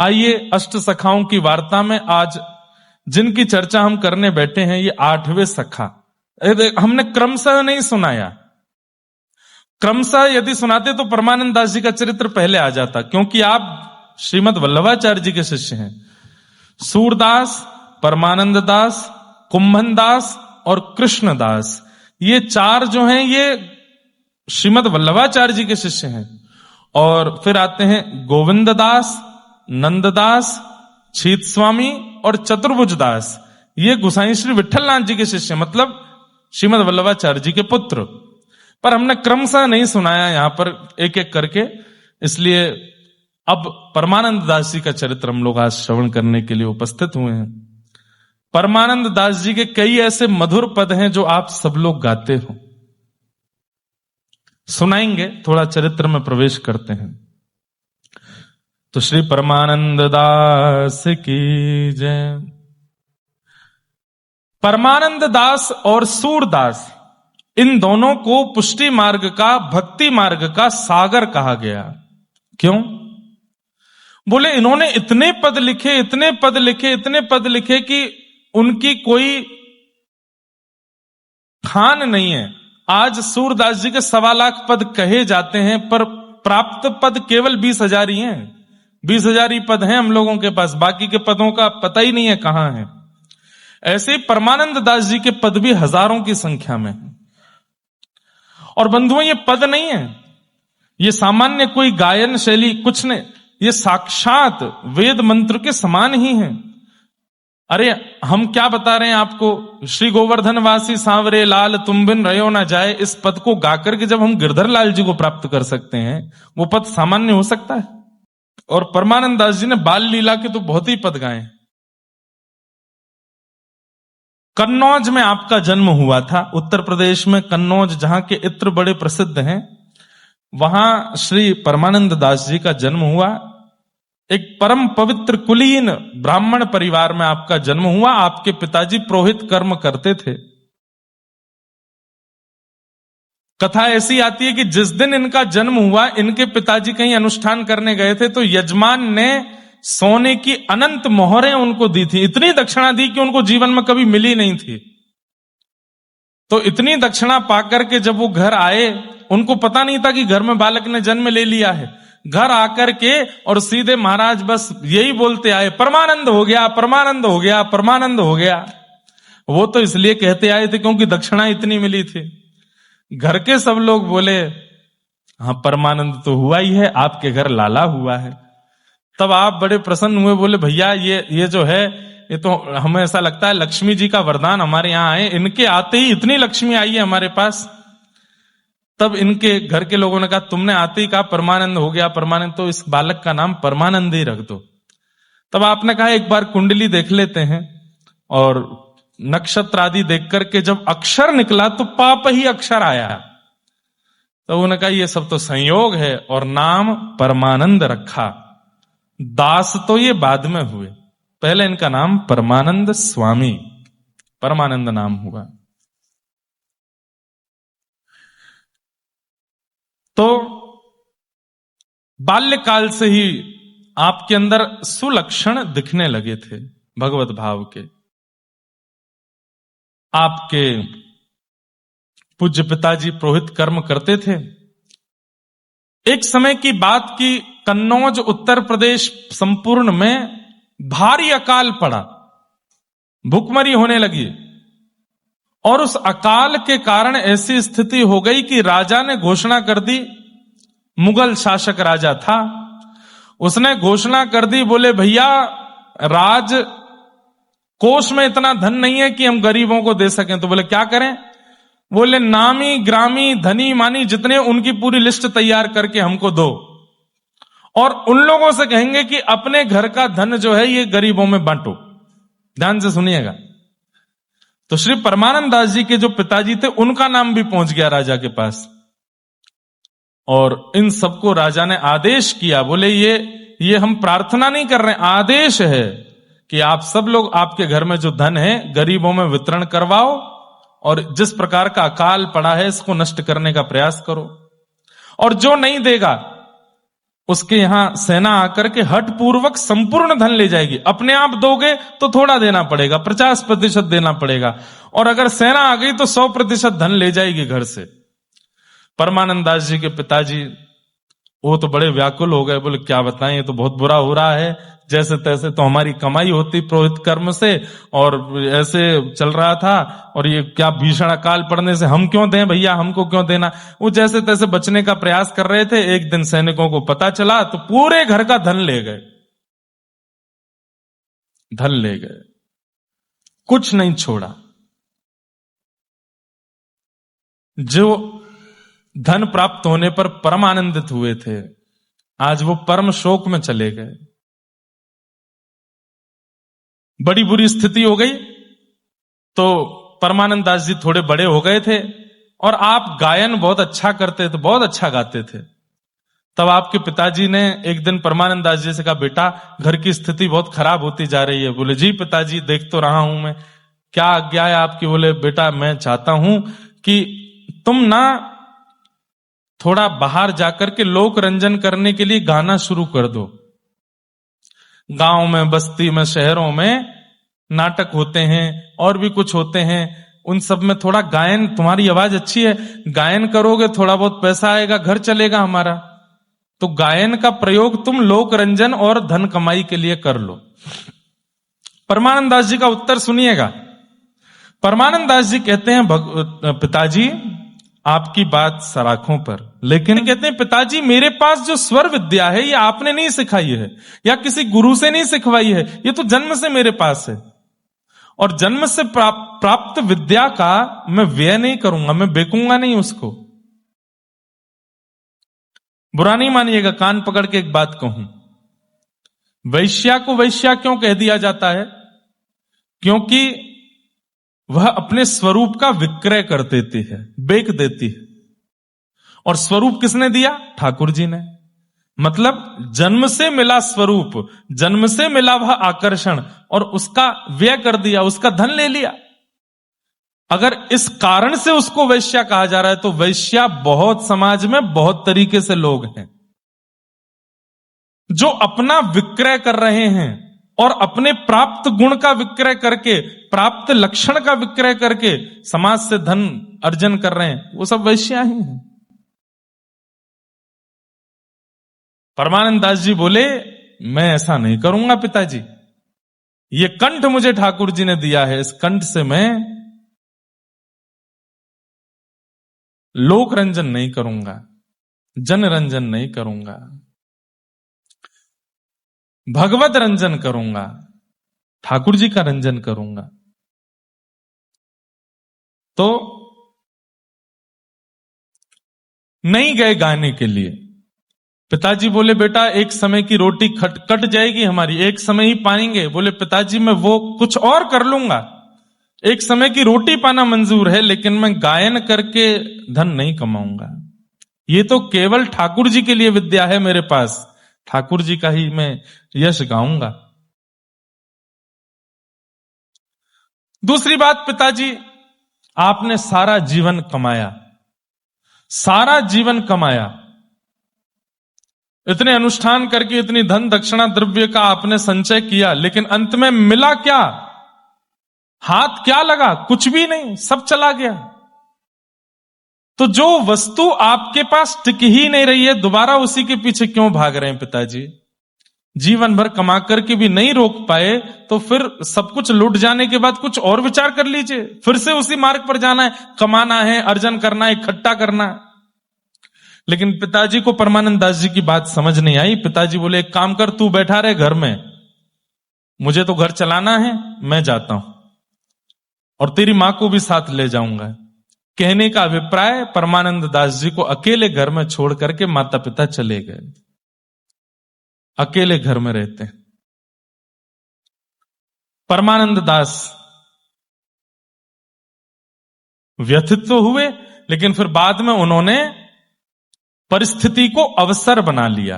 आइए अष्ट सखाओं की वार्ता में आज जिनकी चर्चा हम करने बैठे हैं, ये 8वें सखा। हमने क्रमशः नहीं सुनाया, क्रमशः यदि सुनाते तो परमानंद दास जी का चरित्र पहले आ जाता, क्योंकि आप श्रीमद वल्लभाचार्य जी के शिष्य हैं। सूरदास, परमानंद दास, कुंभन दास और कृष्णदास, ये 4 जो हैं ये श्रीमद वल्लभाचार्य जी के शिष्य हैं। और फिर आते हैं गोविंद दास, नंददास, छीत स्वामी और चतुर्भुज दास, ये गोसाई श्री विठलनाथ जी के शिष्य, मतलब श्रीमद वल्लभाचार्य जी के पुत्र। पर हमने क्रमशः नहीं सुनाया यहां पर एक एक करके, इसलिए अब परमानंद दास जी का चरित्र हम लोग आज श्रवण करने के लिए उपस्थित हुए हैं। परमानंद दास जी के कई ऐसे मधुर पद हैं जो आप सब लोग गाते हो, सुनाएंगे। थोड़ा चरित्र में प्रवेश करते हैं। तो श्री परमानंद दास की जय। परमानंद दास और सूरदास, इन दोनों को पुष्टि मार्ग का, भक्ति मार्ग का सागर कहा गया। क्यों? बोले इन्होंने इतने पद लिखे, इतने पद लिखे, इतने पद लिखे कि उनकी कोई खान नहीं है। आज सूरदास जी के 1.25 लाख पद कहे जाते हैं, पर प्राप्त पद केवल 20,000 ही हैं। 20,000 ही पद हैं हम लोगों के पास, बाकी के पदों का पता ही नहीं है कहां है। ऐसे ही परमानंद दास जी के पद भी हजारों की संख्या में हैं। और बंधुओं, ये पद नहीं है, ये सामान्य कोई गायन शैली कुछ नहीं, ये साक्षात वेद मंत्र के समान ही हैं। अरे हम क्या बता रहे हैं आपको, श्री गोवर्धन वासी सांवरे लाल तुम बिन रहो ना जाए, इस पद को गाकर के जब हम गिरधर लाल जी को प्राप्त कर सकते हैं, वो पद सामान्य हो सकता है? और परमानंद दास जी ने बाल लीला के तो बहुत ही पद गाए। कन्नौज में आपका जन्म हुआ था, उत्तर प्रदेश में कन्नौज, जहां के इत्र बड़े प्रसिद्ध हैं, वहां श्री परमानंद दास जी का जन्म हुआ। एक परम पवित्र कुलीन ब्राह्मण परिवार में आपका जन्म हुआ। आपके पिताजी पुरोहित कर्म करते थे। कथा ऐसी आती है कि जिस दिन इनका जन्म हुआ, इनके पिताजी कहीं अनुष्ठान करने गए थे, तो यजमान ने सोने की अनंत मोहरें उनको दी थी। इतनी दक्षिणा दी कि उनको जीवन में कभी मिली नहीं थी। तो इतनी दक्षिणा पाकर के जब वो घर आए, उनको पता नहीं था कि घर में बालक ने जन्म ले लिया है। घर आकर के और सीधे महाराज बस यही बोलते आए, परमानंद हो गया, परमानंद हो गया, परमानंद हो गया। वो तो इसलिए कहते आए थे क्योंकि दक्षिणा इतनी मिली थी। घर के सब लोग बोले, हाँ परमानंद तो हुआ ही है, आपके घर लाला हुआ है। तब आप बड़े प्रसन्न हुए, बोले भैया ये जो है, ये तो हमें ऐसा लगता है लक्ष्मी जी का वरदान हमारे यहां आए, इनके आते ही इतनी लक्ष्मी आई है हमारे पास। तब इनके घर के लोगों ने कहा, तुमने आते ही कहा परमानंद हो गया, परमानंद, तो इस बालक का नाम परमानंद ही रख दो। तब आपने कहा एक बार कुंडली देख लेते हैं, और नक्षत्र आदि देख करके जब अक्षर निकला तो पाप ही अक्षर आया। तो उन्होंने कहा ये सब तो संयोग है, और नाम परमानंद रखा। दास तो ये बाद में हुए, पहले इनका नाम परमानंद स्वामी, परमानंद नाम हुआ। तो बाल्यकाल से ही आपके अंदर सुलक्षण दिखने लगे थे भगवत भाव के। आपके पूज्य पिताजी पुरोहित कर्म करते थे। एक समय की बात की, कन्नौज उत्तर प्रदेश संपूर्ण में भारी अकाल पड़ा, भूखमरी होने लगी। और उस अकाल के कारण ऐसी स्थिति हो गई कि राजा ने घोषणा कर दी, मुगल शासक राजा था, उसने घोषणा कर दी, बोले भैया राज कोष में इतना धन नहीं है कि हम गरीबों को दे सकें। तो बोले क्या करें? बोले नामी ग्रामी धनी मानी जितने, उनकी पूरी लिस्ट तैयार करके हमको दो, और उन लोगों से कहेंगे कि अपने घर का धन जो है ये गरीबों में बांटो। ध्यान से सुनिएगा। तो श्री परमानंद दास जी के जो पिताजी थे, उनका नाम भी पहुंच गया राजा के पास, और इन सबको राजा ने आदेश किया, बोले ये हम प्रार्थना नहीं कर रहे, आदेश है कि आप सब लोग आपके घर में जो धन है गरीबों में वितरण करवाओ, और जिस प्रकार का अकाल पड़ा है इसको नष्ट करने का प्रयास करो। और जो नहीं देगा उसके यहां सेना आकर के हठ पूर्वक संपूर्ण धन ले जाएगी। अपने आप दोगे तो थोड़ा देना पड़ेगा, 50% देना पड़ेगा, और अगर सेना आ गई तो 100% धन ले जाएगी घर से। परमानंद दास जी के पिताजी वो तो बड़े व्याकुल हो गए, बोले क्या बताएं, ये तो बहुत बुरा हो रहा है, जैसे तैसे तो हमारी कमाई होती पुरोहित कर्म से, और ऐसे चल रहा था, और ये क्या भीषण अकाल पड़ने से हम क्यों दें भैया, हमको क्यों देना। वो जैसे तैसे बचने का प्रयास कर रहे थे। एक दिन सैनिकों को पता चला तो पूरे घर का धन ले गए, धन ले गए, कुछ नहीं छोड़ा। जो धन प्राप्त होने पर परम आनंदित हुए थे, आज वो परम शोक में चले गए। बड़ी बुरी स्थिति हो गई। तो परमानंद दास जी थोड़े बड़े हो गए थे, और आप गायन बहुत अच्छा करते थे, बहुत अच्छा गाते थे। तब आपके पिताजी ने एक दिन परमानंद दास जी से कहा, बेटा घर की स्थिति बहुत खराब होती जा रही है। बोले जी पिताजी देख तो रहा हूं मैं, क्या आज्ञा है आपकी। बोले बेटा मैं चाहता हूं कि तुम ना थोड़ा बाहर जाकर के लोक रंजन करने के लिए गाना शुरू कर दो। गांव में, बस्ती में, शहरों में नाटक होते हैं और भी कुछ होते हैं, उन सब में थोड़ा गायन, तुम्हारी आवाज अच्छी है, गायन करोगे थोड़ा बहुत पैसा आएगा, घर चलेगा हमारा। तो गायन का प्रयोग तुम लोक रंजन और धन कमाई के लिए कर लो। परमानंद दास जी का उत्तर सुनिएगा। परमानंद दास जी कहते हैं, पिताजी आपकी बात सराखों पर, लेकिन कहते हैं पिताजी मेरे पास जो स्वर विद्या है ये आपने नहीं सिखाई है, या किसी गुरु से नहीं सिखवाई है, ये तो जन्म से मेरे पास है, और जन्म से प्राप्त विद्या का मैं व्यय नहीं करूंगा, मैं बेकूंगा नहीं उसको। बुरा नहीं मानिएगा, कान पकड़ के एक बात कहूं, वैश्या को वैश्या क्यों कह दिया जाता है? क्योंकि वह अपने स्वरूप का विक्रय कर देती है, बेच देती है। और स्वरूप किसने दिया? ठाकुर जी ने। मतलब जन्म से मिला स्वरूप, जन्म से मिला वह आकर्षण, और उसका व्यय कर दिया, उसका धन ले लिया। अगर इस कारण से उसको वैश्या कहा जा रहा है, तो वैश्या बहुत समाज में बहुत तरीके से लोग हैं जो अपना विक्रय कर रहे हैं, और अपने प्राप्त गुण का विक्रय करके, प्राप्त लक्षण का विक्रय करके समाज से धन अर्जन कर रहे हैं, वो सब वैश्या ही हैं। परमानंद दास जी बोले मैं ऐसा नहीं करूंगा पिताजी, ये कंठ मुझे ठाकुर जी ने दिया है, इस कंठ से मैं लोक रंजन नहीं करूंगा, जन रंजन नहीं करूंगा, भगवत रंजन करूंगा, ठाकुर जी का रंजन करूंगा। तो नहीं गए गाने के लिए। पिताजी बोले बेटा एक समय की रोटी कट जाएगी हमारी, एक समय ही पाएंगे। बोले पिताजी मैं वो कुछ और कर लूंगा, एक समय की रोटी पाना मंजूर है, लेकिन मैं गायन करके धन नहीं कमाऊंगा। ये तो केवल ठाकुर जी के लिए विद्या है मेरे पास, ठाकुर जी का ही मैं यश गाऊंगा। दूसरी बात, पिताजी आपने सारा जीवन कमाया, सारा जीवन कमाया, इतने अनुष्ठान करके इतनी धन दक्षिणा द्रव्य का आपने संचय किया, लेकिन अंत में मिला क्या? हाथ क्या लगा? कुछ भी नहीं, सब चला गया। तो जो वस्तु आपके पास टिक ही नहीं रही है, दोबारा उसी के पीछे क्यों भाग रहे हैं पिताजी? जीवन भर कमा करके भी नहीं रोक पाए, तो फिर सब कुछ लुट जाने के बाद कुछ और विचार कर लीजिए, फिर से उसी मार्ग पर जाना है, कमाना है, अर्जन करना है, इकट्ठा करना है। लेकिन पिताजी को परमानंद दास जी की बात समझ नहीं आई। पिताजी बोले एक काम कर, तू बैठा रहे घर में, मुझे तो घर चलाना है, मैं जाता हूं, और तेरी मां को भी साथ ले जाऊंगा। कहने का अभिप्राय, परमानंद दास जी को अकेले घर में छोड़ करके माता पिता चले गए, अकेले घर में रहते हैं। परमानंद दास व्यथित तो हुए, लेकिन फिर बाद में उन्होंने परिस्थिति को अवसर बना लिया।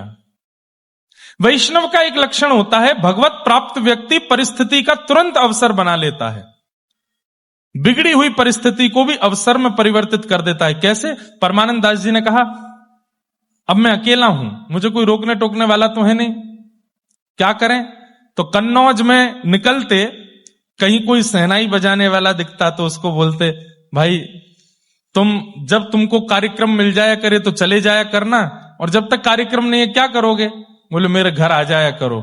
वैष्णव का एक लक्षण होता है, भगवत प्राप्त व्यक्ति परिस्थिति का तुरंत अवसर बना लेता है, बिगड़ी हुई परिस्थिति को भी अवसर में परिवर्तित कर देता है। कैसे? परमानंद दास जी ने कहा अब मैं अकेला हूं, मुझे कोई रोकने टोकने वाला तो है नहीं, क्या करें? तो कन्नौज में निकलते कहीं कोई शहनाई बजाने वाला दिखता तो उसको बोलते, भाई जब तुमको कार्यक्रम मिल जाया करे तो चले जाया करना, और जब तक कार्यक्रम नहीं है क्या करोगे? बोले मेरे घर आ जाया करो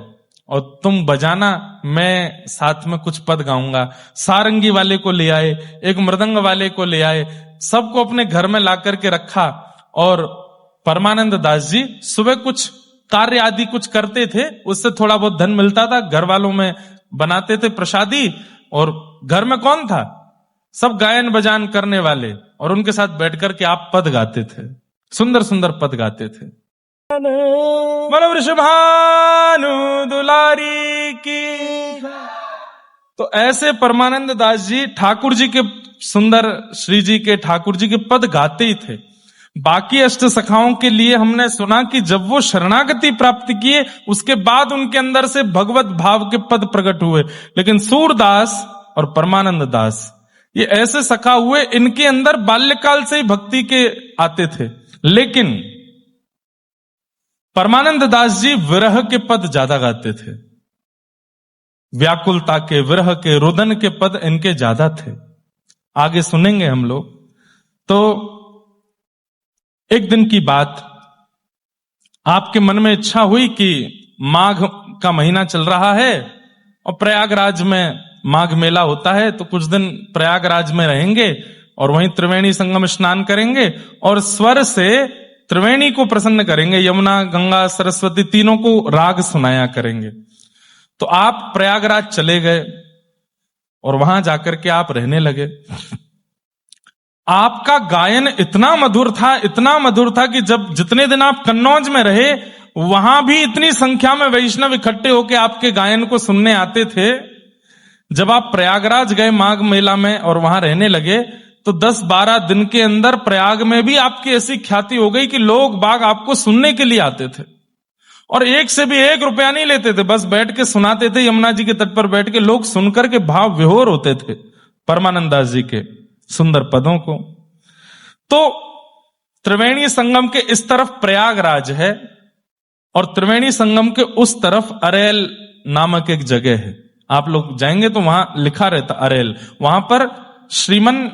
और तुम बजाना, मैं साथ में कुछ पद गाऊंगा। सारंगी वाले को ले आए, एक मृदंग वाले को ले आए, सबको अपने घर में ला करके रखा। और परमानंद दास जी सुबह कुछ कार्य आदि कुछ करते थे, उससे थोड़ा बहुत धन मिलता था, घर वालों में बनाते थे प्रसादी, और घर में कौन था? सब गायन बजान करने वाले, और उनके साथ बैठकर के आप पद गाते थे, सुंदर सुंदर पद गाते थे। बोलो वृषभानु दुलारी की। तो ऐसे परमानंद दास जी ठाकुर जी के, सुंदर श्री जी के, ठाकुर जी के पद गाते ही थे। बाकी अष्ट सखाओं के लिए हमने सुना कि जब वो शरणागति प्राप्त किए उसके बाद उनके अंदर से भगवत भाव के पद प्रकट हुए, लेकिन सूरदास और परमानंद दास ये ऐसे सखा हुए, इनके अंदर बाल्यकाल से ही भक्ति के आते थे। लेकिन परमानंद दास जी विरह के पद ज्यादा गाते थे, व्याकुलता के, विरह के, रुदन के पद इनके ज्यादा थे। आगे सुनेंगे हम लोग। तो एक दिन की बात, आपके मन में इच्छा हुई कि माघ का महीना चल रहा है और प्रयागराज में माघ मेला होता है, तो कुछ दिन प्रयागराज में रहेंगे और वहीं त्रिवेणी संगम स्नान करेंगे और स्वर से त्रिवेणी को प्रसन्न करेंगे, यमुना, गंगा, सरस्वती तीनों को राग सुनाया करेंगे। तो आप प्रयागराज चले गए और वहां जाकर के आप रहने लगे। आपका गायन इतना मधुर था, इतना मधुर था कि जब जितने दिन आप कन्नौज में रहे वहां भी इतनी संख्या में वैष्णव इकट्ठे होकर आपके गायन को सुनने आते थे। जब आप प्रयागराज गए माघ मेला में और वहां रहने लगे तो 10-12 दिन के अंदर प्रयाग में भी आपकी ऐसी ख्याति हो गई कि लोग बाग आपको सुनने के लिए आते थे और एक से भी 1 रुपया नहीं लेते थे, बस बैठ के सुनाते थे। यमुना जी के तट पर बैठ के लोग सुनकर के भाव विभोर होते थे परमानंद दास जी के सुंदर पदों को। तो त्रिवेणी संगम के इस तरफ प्रयागराज है और त्रिवेणी संगम के उस तरफ अरेल नामक एक जगह है। आप लोग जाएंगे तो वहां लिखा रहता अरेल, वहां पर श्रीमन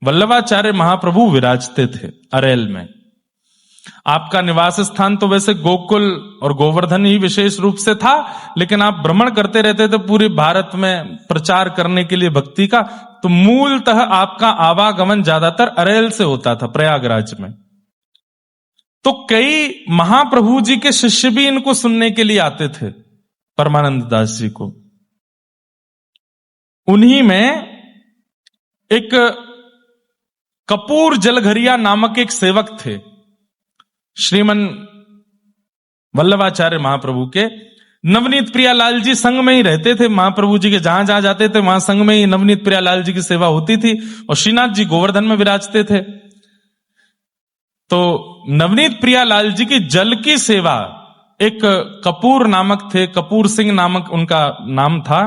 वल्लभाचार्य महाप्रभु विराजते थे अरेल में। आपका निवास स्थान तो वैसे गोकुल और गोवर्धन ही विशेष रूप से था, लेकिन आप भ्रमण करते रहते थे पूरे भारत में प्रचार करने के लिए भक्ति का, तो मूलतः आपका आवागमन ज्यादातर अरेल से होता था प्रयागराज में। तो कई महाप्रभु जी के शिष्य भी इनको सुनने के लिए आते थे परमानंद दास जी को। उन्हीं में एक कपूर जलघरिया नामक एक सेवक थे, श्रीमन वल्लभाचार्य महाप्रभु के। नवनीत प्रियालाल जी संग में ही रहते थे महाप्रभु जी के, जहां जहां जाते थे वहां संग में ही नवनीत प्रियालाल जी की सेवा होती थी और श्रीनाथ जी गोवर्धन में विराजते थे। तो नवनीत प्रियालाल जी की जल की सेवा एक कपूर नामक थे, कपूर सिंह नामक उनका नाम था,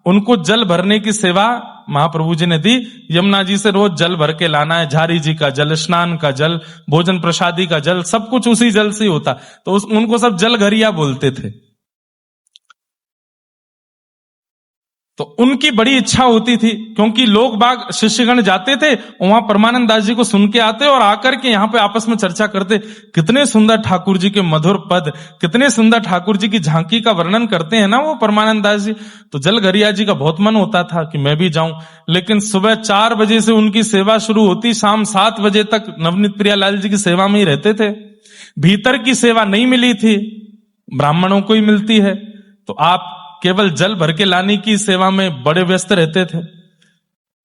उनको जल भरने की सेवा महाप्रभु जी ने दी। यमुना जी से रोज जल भर के लाना है, झारी जी का जल, स्नान का जल, भोजन प्रसादी का जल, सब कुछ उसी जल से ही होता। तो उनको सब जल घरिया बोलते थे। तो उनकी बड़ी इच्छा होती थी, क्योंकि लोग बाग शिष्यगण जाते थे वहां परमानंद दास जी को सुन के आते और आकर के यहां पे आपस में चर्चा करते, कितने सुंदर ठाकुर जी के मधुर पद, कितने सुंदर ठाकुर जी की झांकी का वर्णन करते हैं ना वो परमानंद दास जी। तो जल घरिया जी का बहुत मन होता था कि मैं भी जाऊं, लेकिन सुबह 4 बजे से उनकी सेवा शुरू होती, शाम 7 बजे तक नवनीत प्रियालाल जी की सेवा में ही रहते थे। भीतर की सेवा नहीं मिली थी, ब्राह्मणों को ही मिलती है, तो आप केवल जल भर के लाने की सेवा में बड़े व्यस्त रहते थे।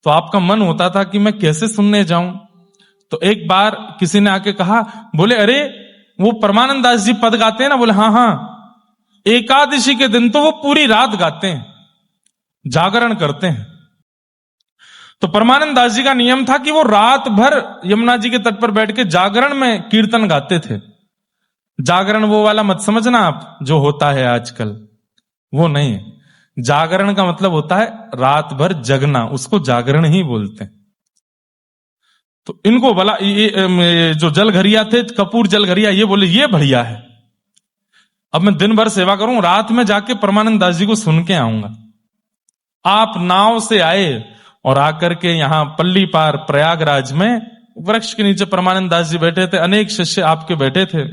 तो आपका मन होता था कि मैं कैसे सुनने जाऊं। तो एक बार किसी ने आके कहा, बोले अरे वो परमानंद दास जी पद गाते हैं ना? बोले हाँ हाँ, एकादशी के दिन तो वो पूरी रात गाते हैं, जागरण करते हैं। तो परमानंद दास जी का नियम था कि वो रात भर यमुना जी के तट पर बैठ के जागरण में कीर्तन गाते थे। जागरण वो वाला मत समझना आप जो होता है आजकल, वो नहीं। जागरण का मतलब होता है रात भर जगना, उसको जागरण ही बोलते हैं। तो इनको बोला, ये जो जलघरिया थे, कपूर जलघरिया, ये बोले ये बढ़िया है, अब मैं दिन भर सेवा करूं, रात में जाके परमानंद दास जी को सुन के आऊंगा। आप नाव से आए और आकर के यहां पल्ली पार प्रयागराज में वृक्ष के नीचे परमानंद दास जी बैठे थे, अनेक शिष्य आपके बैठे थे,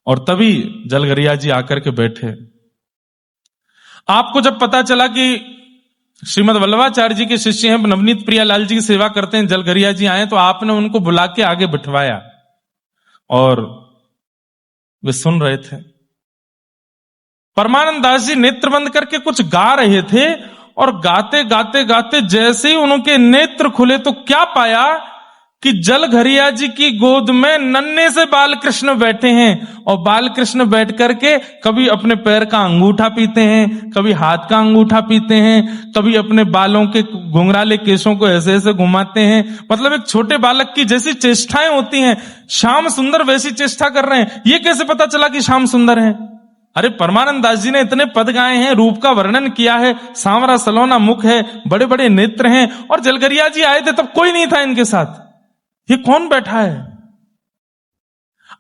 और तभी जलघरिया जी आकर के बैठे। आपको जब पता चला कि श्रीमद वल्लभाचार्य जी के शिष्य हैं, नवनीत प्रियालाल जी की सेवा करते हैं, जलघरिया जी आए, तो आपने उनको बुला के आगे बिठवाया और वे सुन रहे थे। परमानंद दास जी नेत्र बंद करके कुछ गा रहे थे, और गाते गाते गाते जैसे ही उनके नेत्र खुले तो क्या पाया कि जलघरिया जी की गोद में नन्हे से बालकृष्ण बैठे हैं, और बालकृष्ण बैठ करके कभी अपने पैर का अंगूठा पीते हैं, कभी हाथ का अंगूठा पीते हैं, कभी अपने बालों के घुंघराले केशों को ऐसे ऐसे घुमाते हैं। मतलब एक छोटे बालक की जैसी चेष्टाएं होती हैं, श्याम सुंदर वैसी चेष्टा कर रहे हैं। ये कैसे पता चला कि श्याम सुंदर है? अरे परमानंद दास जी ने इतने पद गाए हैं, रूप का वर्णन किया है, सांवरा सलोना मुख है, बड़े बड़े नेत्र हैं, और जलघरिया जी आए थे तब कोई नहीं था इनके साथ। ये कौन बैठा है?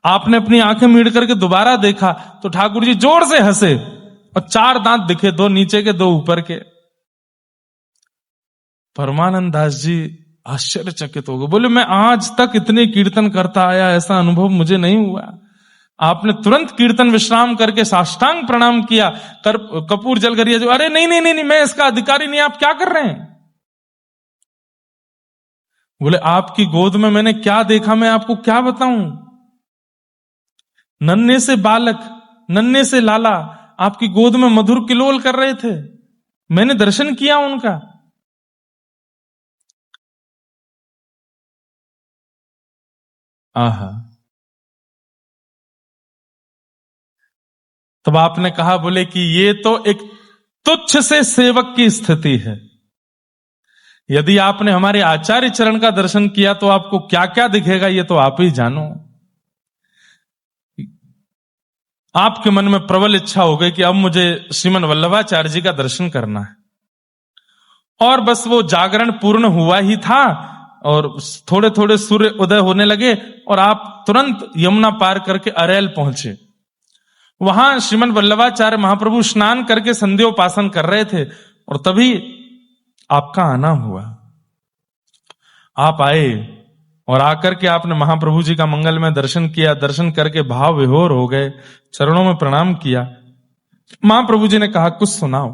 आपने अपनी आंखें मीड़ करके दोबारा देखा तो ठाकुर जी जोर से हंसे, और 4 दांत दिखे, 2 नीचे के 2 ऊपर के। परमानंद दास जी आश्चर्यचकित हो गए, बोले मैं आज तक इतने कीर्तन करता आया, ऐसा अनुभव मुझे नहीं हुआ। आपने तुरंत कीर्तन विश्राम करके साष्टांग प्रणाम किया। कपूर जलघरिया जी, अरे नहीं नहीं नहीं, मैं इसका अधिकारी नहीं, आप क्या कर रहे हैं? बोले आपकी गोद में मैंने क्या देखा, मैं आपको क्या बताऊं। नन्हे से बालक, नन्हे से लाला आपकी गोद में मधुर किलोल कर रहे थे, मैंने दर्शन किया उनका। आहा। तब आपने कहा, बोले कि ये तो एक तुच्छ से सेवक की स्थिति है। यदि आपने हमारे आचार्य चरण का दर्शन किया तो आपको क्या क्या दिखेगा, ये तो आप ही जानो। आपके मन में प्रबल इच्छा हो गई कि अब मुझे श्रीमन वल्लभाचार्य जी का दर्शन करना है, और बस वो जागरण पूर्ण हुआ ही था, और थोड़े थोड़े सूर्य उदय होने लगे, और आप तुरंत यमुना पार करके अरेल पहुंचे। वहां श्रीमन वल्लभाचार्य महाप्रभु स्नान करके संध्योपासन कर रहे थे, और तभी आपका आना हुआ। आप आए और आकर के आपने महाप्रभु जी का मंगलमय दर्शन किया। दर्शन करके भाव विभोर हो गए, चरणों में प्रणाम किया। महाप्रभु जी ने कहा, कुछ सुनाओ,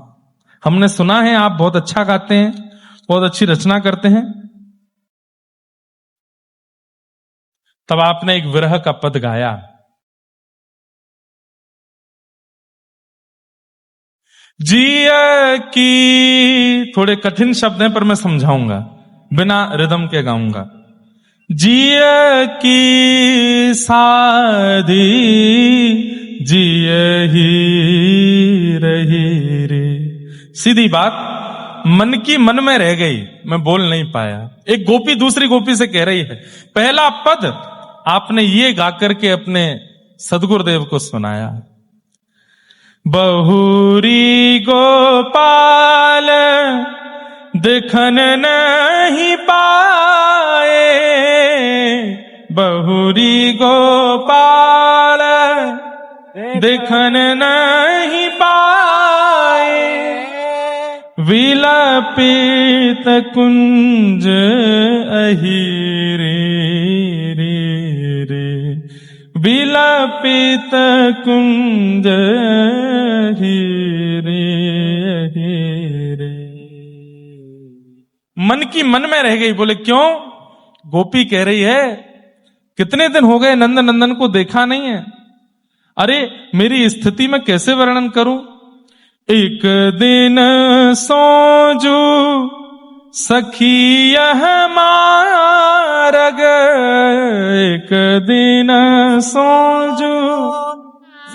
हमने सुना है आप बहुत अच्छा गाते हैं, बहुत अच्छी रचना करते हैं। तब आपने एक विरह का पद गाया, जिया की, थोड़े कठिन शब्द हैं पर मैं समझाऊंगा, बिना रिदम के गाऊंगा। जिया की साधी जिय ही रही रे। सीधी बात, मन की मन में रह गई, मैं बोल नहीं पाया। एक गोपी दूसरी गोपी से कह रही है, पहला पद आपने ये गाकर के अपने सदगुरुदेव को सुनाया, बहुरी गोपाल दिखन नहीं पाए, बहुरी गोपाल दिखन नहीं पाए, विलपित कुंज अहिरे रे, विलपित कुंज हीरे हीरे। मन की मन में रह गई। बोले क्यों? गोपी कह रही है, कितने दिन हो गए नंद नंदन को देखा नहीं है। अरे मेरी स्थिति में कैसे वर्णन करूं। एक दिन सोजू सखी यह मारग, एक दिन सोजू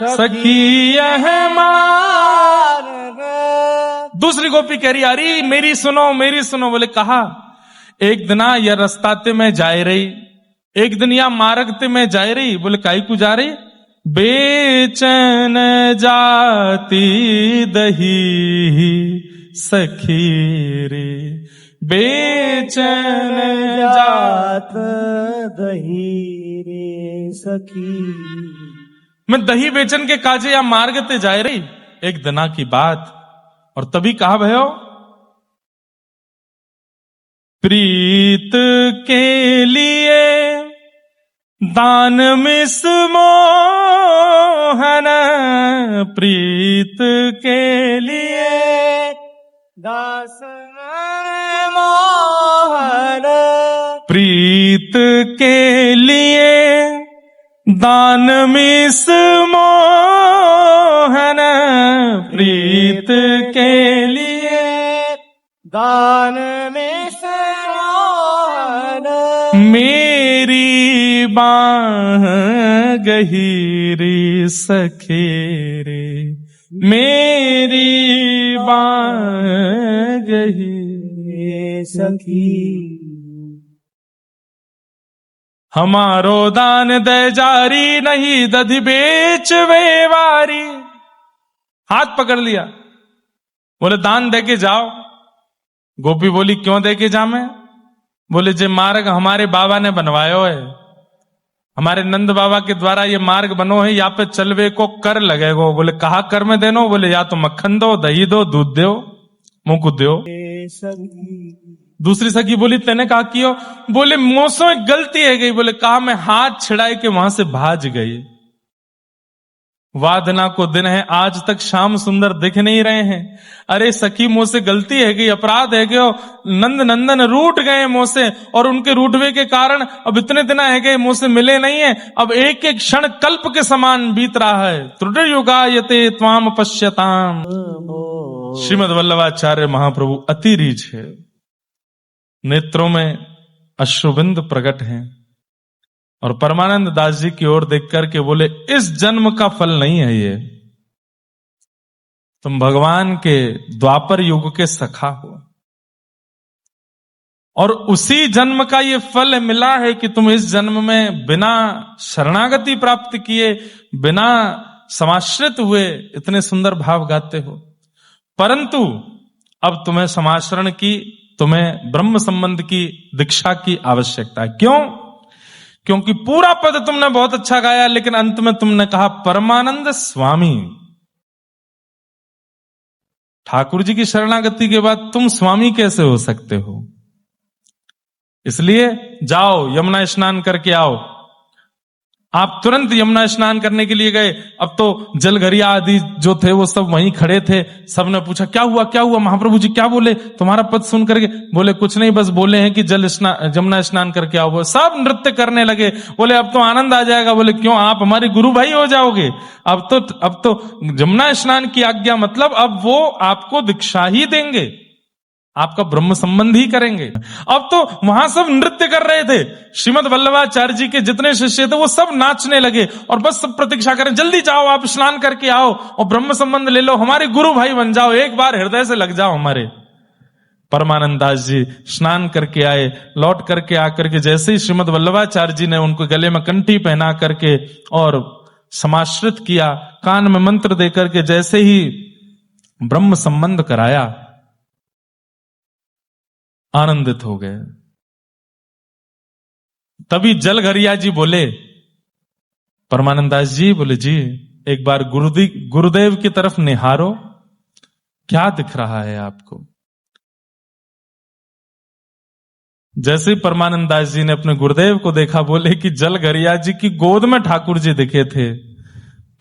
सखी यह मारग। दूसरी गोपी कह रही, अरे मेरी सुनो मेरी सुनो। बोले कहा, एक दिना यह रस्ताते में जाए रही, एक दिन या मार्गते में जाए रही। बोले काई को जा रही? बेचन जाती दही सखी रे, बेचैन जात दही रे सखी। मैं दही बेचन के काजे या मार्ग ते जाए रही, एक दिना की बात। और तभी कहा भयो, प्रीत के लिए दान मिस मोहन, प्रीत के लिए दास मोहन। प्रीत के लिए दान मिस मोहन, प्रीत के लिए दान में मोहन। मेरी बाह गहीरी सखे रे, मेरी बाह गहीरी सखी। हमारो दान दे जारी, नहीं दधि बेच वेवारी। हाथ पकड़ लिया, बोले दान दे के जाओ। गोपी बोली क्यों दे के जा मैं? बोले जे मार्ग हमारे बाबा ने बनवायो है, हमारे नंद बाबा के द्वारा ये मार्ग बनो है, यहाँ पे चलवे को कर लगेगो। बोले कहा कर में देनो? बोले या तो मक्खन दो, दही दो, दूध दो, मुंह दो। दूसरी सखी बोली तेने कहा कियो? बोले मोसो एक गलती है गई। बोले कहा मैं हाथ छिड़ाई के वहां से भाज गई। वादना को दिन है, आज तक श्याम सुंदर दिख नहीं रहे हैं। अरे सखी मुंह से गलती है गई, अपराध है गयो। नंद नंदन रूठ गए मुंह से, और उनके रूठवे के कारण अब इतने दिन है गए मुंह से मिले नहीं है। अब एक एक क्षण कल्प के समान बीत रहा है। त्रुटियुगायते त्वाम पश्यताम। श्रीमद वल्लभाचार्य महाप्रभु अति रीझ है, नेत्रों में अश्रुबिंद प्रकट हैं, और परमानंद दास जी की ओर देख करके बोले इस जन्म का फल नहीं है ये, तुम भगवान के द्वापर युग के सखा हो, और उसी जन्म का ये फल मिला है कि तुम इस जन्म में बिना शरणागति प्राप्त किए, बिना समाश्रित हुए इतने सुंदर भाव गाते हो। परंतु अब तुम्हें समाश्रण की, तुम्हें ब्रह्म संबंध की दीक्षा की आवश्यकता है। क्यों? क्योंकि पूरा पद तुमने बहुत अच्छा गाया, लेकिन अंत में तुमने कहा परमानंद स्वामी। ठाकुर जी की शरणागति के बाद तुम स्वामी कैसे हो सकते हो? इसलिए जाओ यमुना स्नान करके आओ। आप तुरंत यमुना स्नान करने के लिए गए। अब तो जलघरिया आदि जो थे वो सब वहीं खड़े थे। सबने पूछा क्या हुआ क्या हुआ, महाप्रभु जी क्या बोले तुम्हारा पद सुन करके? बोले कुछ नहीं, बस बोले हैं कि यमुना स्नान करके आओ। वो सब नृत्य करने लगे। बोले अब तो आनंद आ जाएगा। बोले क्यों, आप हमारे गुरु भाई हो जाओगे। अब तो यमुना स्नान की आज्ञा, मतलब अब वो आपको दीक्षा ही देंगे, आपका ब्रह्म संबंध ही करेंगे। अब तो वहां सब नृत्य कर रहे थे। श्रीमद वल्लभाचार्य जी के जितने शिष्य थे वो सब नाचने लगे, और बस सब प्रतीक्षा करें जल्दी जाओ आप स्नान करके आओ और ब्रह्म संबंध ले लो, हमारे गुरु भाई बन जाओ, एक बार हृदय से लग जाओ हमारे। परमानंद दास जी स्नान करके आए। लौट करके आकर के जैसे ही श्रीमद वल्लभाचार्य जी ने उनको गले में कंठी पहना करके और समाश्रित किया, कान में मंत्र दे करके जैसे ही ब्रह्म संबंध कराया, आनंदित हो गए। तभी जलघरिया जी बोले, परमानंद दास जी बोले जी एक बार गुरुदेव की तरफ निहारो, क्या दिख रहा है आपको? जैसे ही परमानंद दास जी ने अपने गुरुदेव को देखा, बोले कि जलघरिया जी की गोद में ठाकुर जी दिखे थे,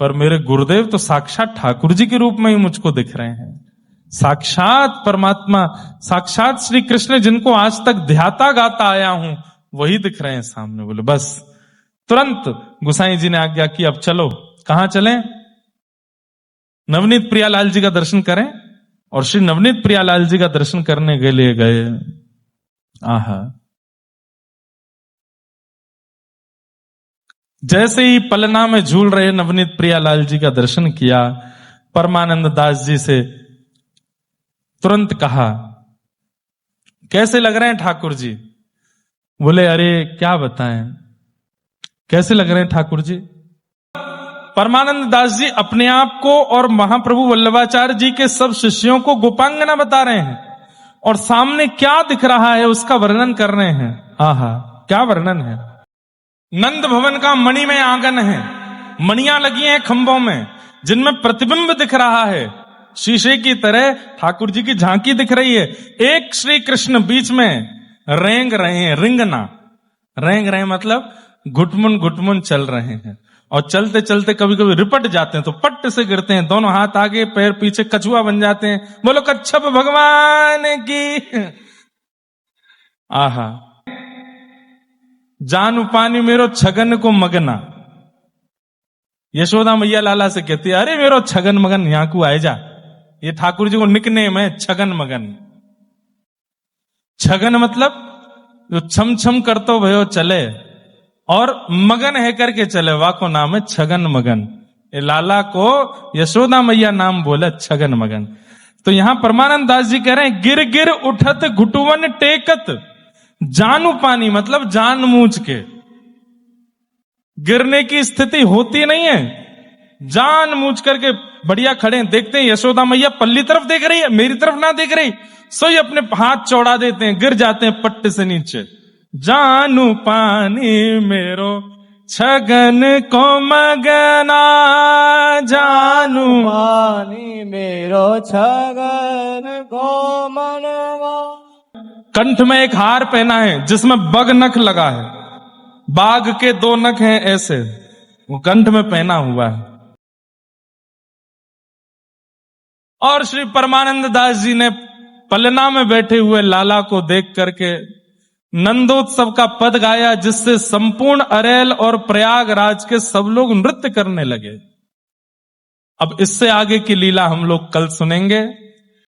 पर मेरे गुरुदेव तो साक्षात ठाकुर जी के रूप में ही मुझको दिख रहे हैं। साक्षात परमात्मा, साक्षात श्री कृष्ण जिनको आज तक ध्याता गाता आया हूं, वही दिख रहे हैं सामने। बोले बस। तुरंत गुसाई जी ने आज्ञा की अब चलो। कहां चलें? नवनीत प्रियालाल जी का दर्शन करें। और श्री नवनीत प्रियालाल जी का दर्शन करने के लिए गए। आहा, जैसे ही पलना में झूल रहे नवनीत प्रियालाल जी का दर्शन किया, परमानंद दास जी से तुरंत कहा कैसे लग रहे हैं ठाकुर जी? बोले अरे क्या बताएं, कैसे लग रहे हैं ठाकुर जी? परमानंद दास जी अपने आप को और महाप्रभु वल्लभाचार्य जी के सब शिष्यों को गोपांगना बता रहे हैं। और सामने क्या दिख रहा है उसका वर्णन कर रहे हैं। आहा, क्या वर्णन है। नंद भवन का मणिमय आंगन है, मणियां लगी हैं खंभों में जिनमें प्रतिबिंब दिख रहा है, शीशे की तरह ठाकुर जी की झांकी दिख रही है। एक श्री कृष्ण बीच में रेंग रहे हैं, रिंगना, रेंग रहे मतलब घुटमुन घुटमुन चल रहे हैं, और चलते चलते कभी कभी रिपट जाते हैं तो पट्ट से गिरते हैं, दोनों हाथ आगे पैर पीछे, कछुआ बन जाते हैं। बोलो कच्छप भगवान की। आहा, जानू पानी मेरो छगन को मगना। यशोदा मैया लाला से कहती है, अरे मेरो छगन मगन यहां को आए जा। ये ठाकुर जी को निकनेम है छगन मगन। छगन मतलब जो छम छम करतो भयो चले, और मगन है करके चले, वा को नाम है छगन मगन। ये लाला को यशोदा मैया नाम बोले छगन मगन। तो यहां परमानंद दास जी कह रहे हैं, गिर गिर उठत घुटवन टेकत जानू पानी, मतलब जान मूझ के। गिरने की स्थिति होती नहीं है, जान मूझ करके बढ़िया खड़े हैं। देखते हैं यशोदा मैया पल्ली तरफ देख रही है, मेरी तरफ ना देख रही, सोई अपने हाथ चौड़ा देते हैं, गिर जाते हैं पट्टे से नीचे। जानू पानी मेरो छगन को मगना, जानू पानी मेरो छगन को मनवा। कंठ में एक हार पहना है जिसमें बग नख लगा है, बाघ के 2 नख हैं ऐसे, वो कंठ में पहना हुआ है। और श्री परमानंद दास जी ने पलना में बैठे हुए लाला को देख करके नंदोत्सव का पद गाया, जिससे संपूर्ण अरेल और प्रयागराज के सब लोग नृत्य करने लगे। अब इससे आगे की लीला हम लोग कल सुनेंगे।